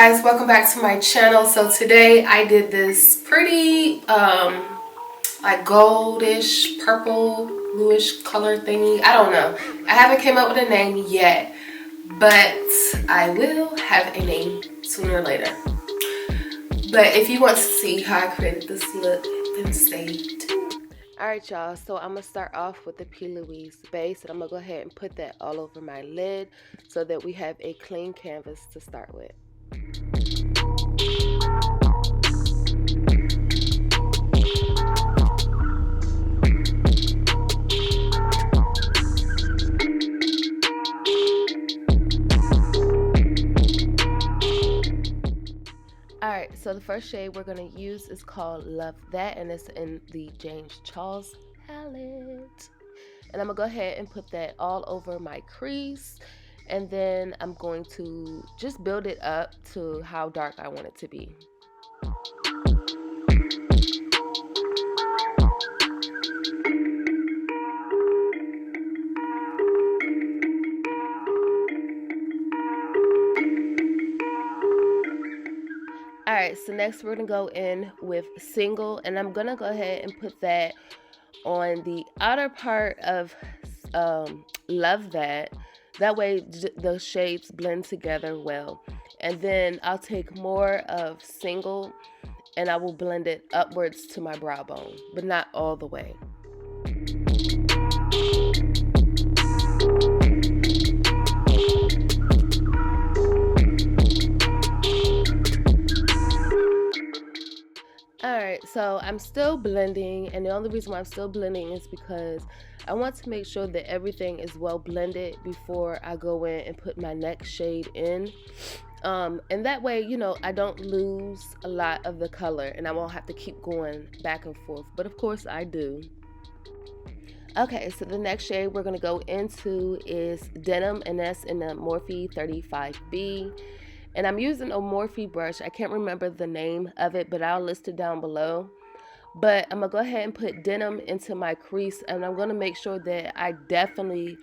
guys, welcome back to my channel. So today I did this pretty like goldish, purple, bluish color thingy. I don't know. I haven't came up with a name yet, but I will have a name sooner or later. But if you want to see how I created this look, then stay tuned. Alright y'all, so I'm going to start off with the Plouise base, and I'm going to go ahead and put that all over my lid so that we have a clean canvas to start with. Alright, so the first shade we're going to use is called Love That, and it's in the James Charles palette. And I'm going to go ahead and put that all over my crease, and then I'm going to just build it up to how dark I want it to be. Alright, so next we're going to go in with Single, and I'm going to go ahead and put that on the outer part of Love That. That way the shades blend together well. And then I'll take more of Single and I will blend it upwards to my brow bone, but not all the way. Alright, so I'm still blending, and the only reason why I'm still blending is because I want to make sure that everything is well blended before I go in and put my next shade in. And that way, you know, I don't lose a lot of the color and I won't have to keep going back and forth, but of course I do. Okay, so the next shade we're going to go into is Denim, and that's in the Morphe 35B. And I'm using a Morphe brush. I can't remember the name of it, but I'll list it down below. But I'm going to go ahead and put Denim into my crease, and I'm going to make sure that I definitely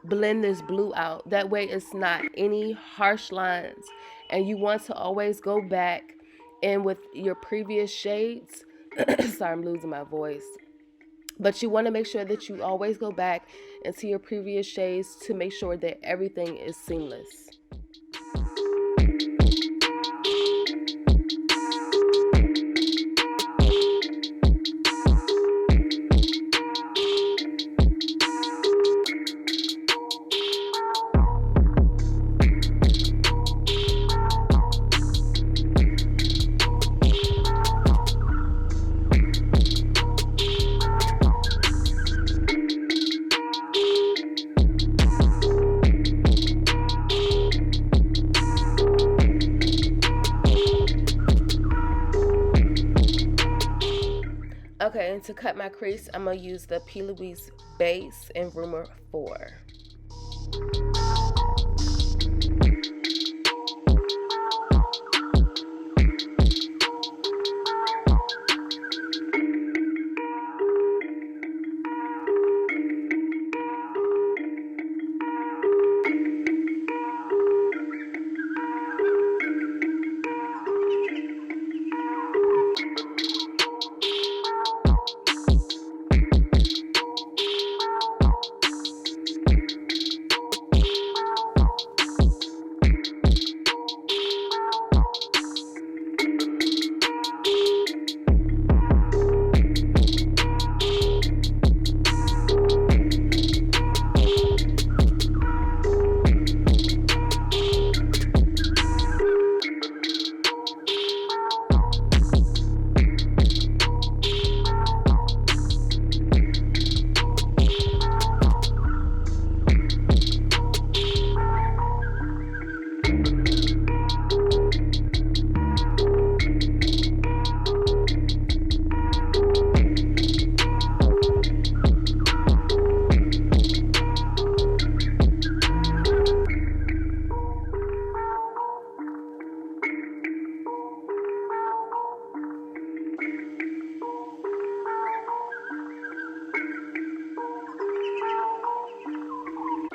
blend this blue out. That way it's not any harsh lines, and you want to always go back in with your previous shades. Sorry, I'm losing my voice. But you want to make sure that you always go back into your previous shades to make sure that everything is seamless. Okay, and to cut my crease, I'm going to use the Plouise base in Rumor 4.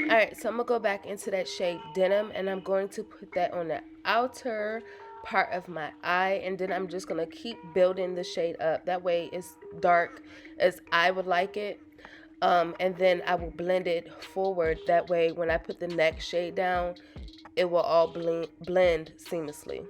Alright, so I'm going to go back into that shade Denim, and I'm going to put that on the outer part of my eye, and then I'm just going to keep building the shade up. That way it's dark as I would like it. And then I will blend it forward. That way when I put the next shade down, it will all blend seamlessly.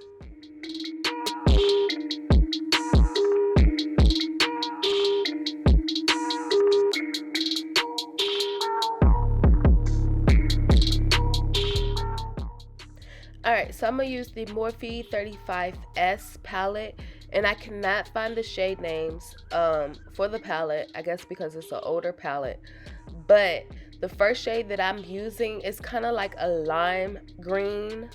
Alright, so I'm going to use the Morphe 35S palette, and I cannot find the shade names for the palette, I guess because it's an older palette. But the first shade that I'm using is kind of like a lime green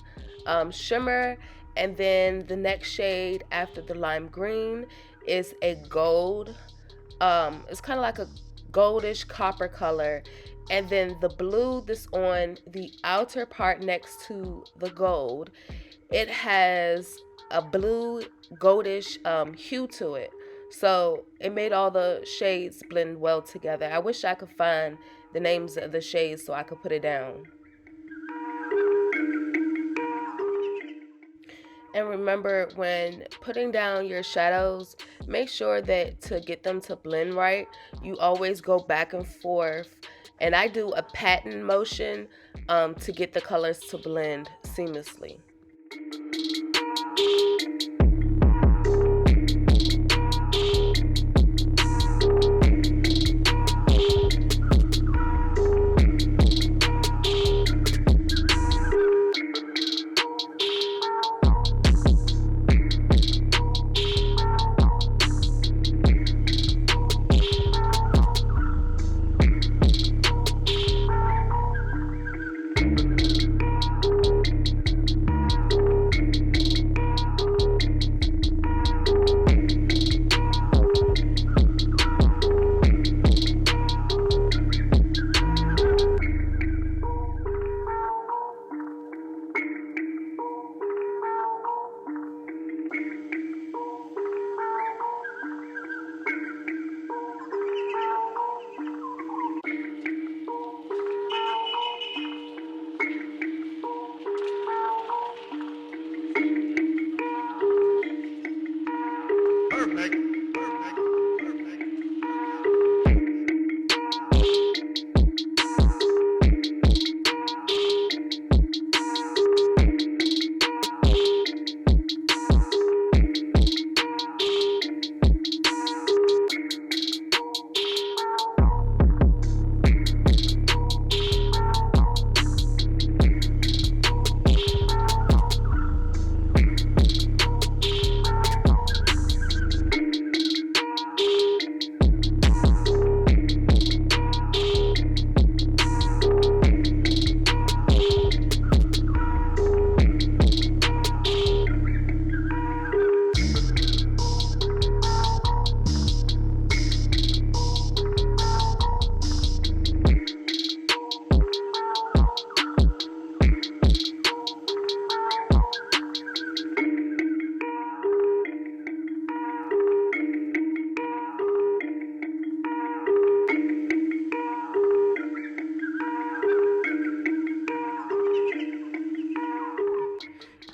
shimmer, and then the next shade after the lime green is a gold. It's kind of like a goldish copper color, and then the blue that's on the outer part next to the gold, it has a blue goldish hue to it. So it made all the shades blend well together. I wish I could find the names of the shades so I could put it down. And remember, when putting down your shadows, make sure that to get them to blend right, you always go back and forth. And I do a pattern motion to get the colors to blend seamlessly.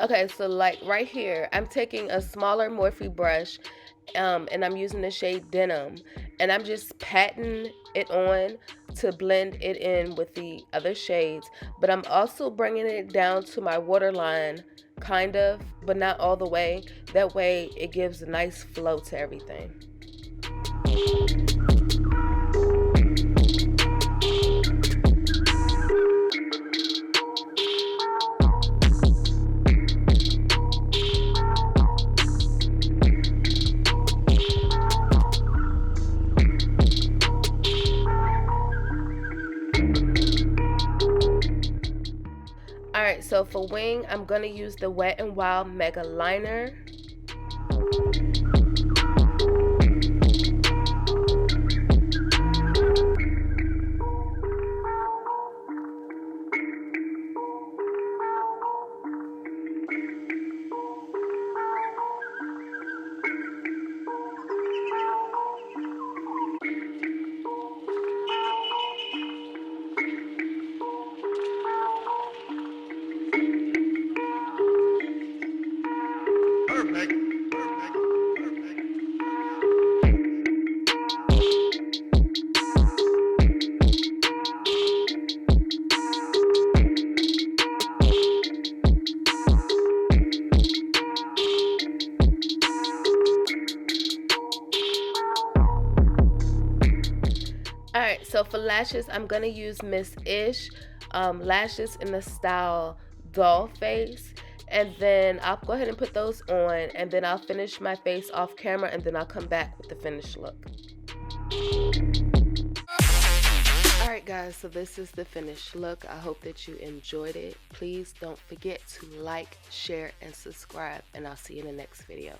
Okay, so like right here, I'm taking a smaller Morphe brush, and I'm using the shade Denim, and I'm just patting it on to blend it in with the other shades, but I'm also bringing it down to my waterline, kind of, but not all the way. That way it gives a nice flow to everything. Alright, so for wing, I'm going to use the Wet n Wild megaliner. Alright, so for lashes, I'm going to use Miss Ish lashes in the style Dollface. And then I'll go ahead and put those on. And then I'll finish my face off camera. And then I'll come back with the finished look. Alright guys, so this is the finished look. I hope that you enjoyed it. Please don't forget to like, share, and subscribe. And I'll see you in the next video.